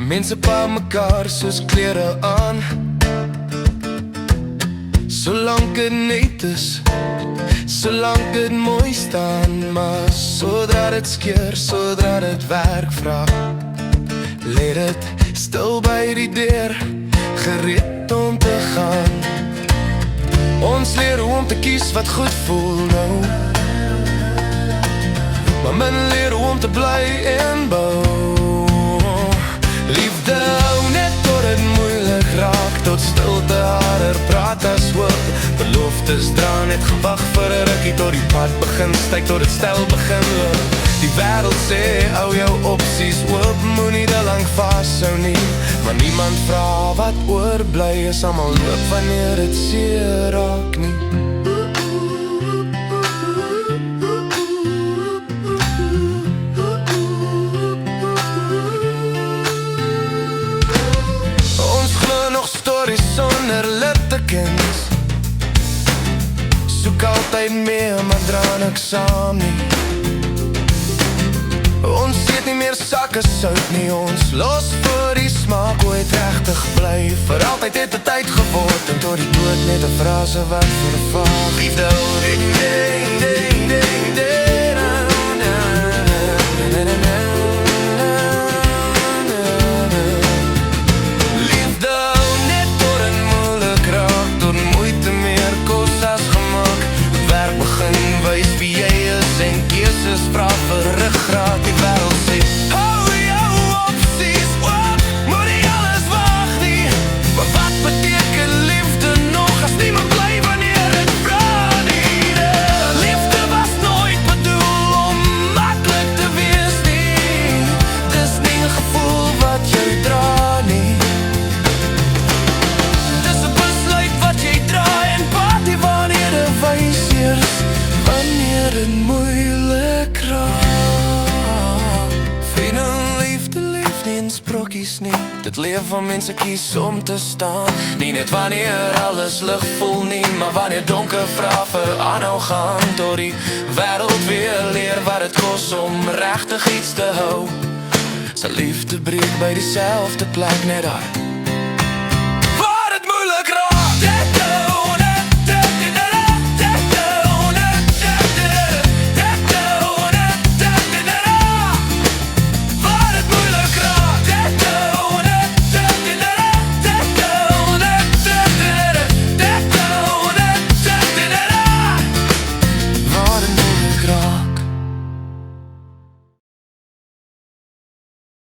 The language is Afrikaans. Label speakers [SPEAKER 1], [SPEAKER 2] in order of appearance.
[SPEAKER 1] Mense pa mekaar soos klere aan, solank het net is, solank het mooi staan. Maar sodra dit skeer, sodra dit werk vraag, lê dit stil by die deur, gereed om te gaan. Ons leer hoe om te kies wat goed voel nou, maar min leer hoe om te bly en bou. Liefde hou net tot het moeilik raak, tot stilte harder praat as hoop. Beloftes dra net gewag vir 'n rukkie, tot die pad begin styk, tot het stel begin loop. Die wêreld sê, hou jou opsies oop, moenie te lang vashou nie. Maar niemand vra wat oorbly is, almal loop wanneer het seer raak nie. Sonder littekens, soek altyd meer, maar dra niks saam nie. Ons eet nie meer sakke sout nie, ons los vir die smaak ooit rechtig bly. Vir altyd het het tyd geword, en tot die dood net 'n frase wat vir 'n vaag. Liefde hou ding, ding, ding, ding, ding, na, na, na, na, na. Vra vir ruggraat, die wêreld sê, hou jou opsies oop, moet nie alles wag nie. Maar wat beteken liefde nog, as niemand bly wanneer het vra nie? Liefde was nooit bedoel om maklik te wees nie. Dis nie 'n gevoel wat jy dra nie. Dis 'n besluit wat jy dra en pat die wanneer dit wys eers, wanneer dit moeilik raak. Vriende, liefde leef nie in sprokkies nie, dit leef van mense kies om te staan. Nie net wanneer alles lig voel nie, maar wanneer donker vra vir aanhou gaan. Tot die wêreld weer leer wat het kos om regtig iets te hou. Sy liefde breek by dieselfde plek net daar.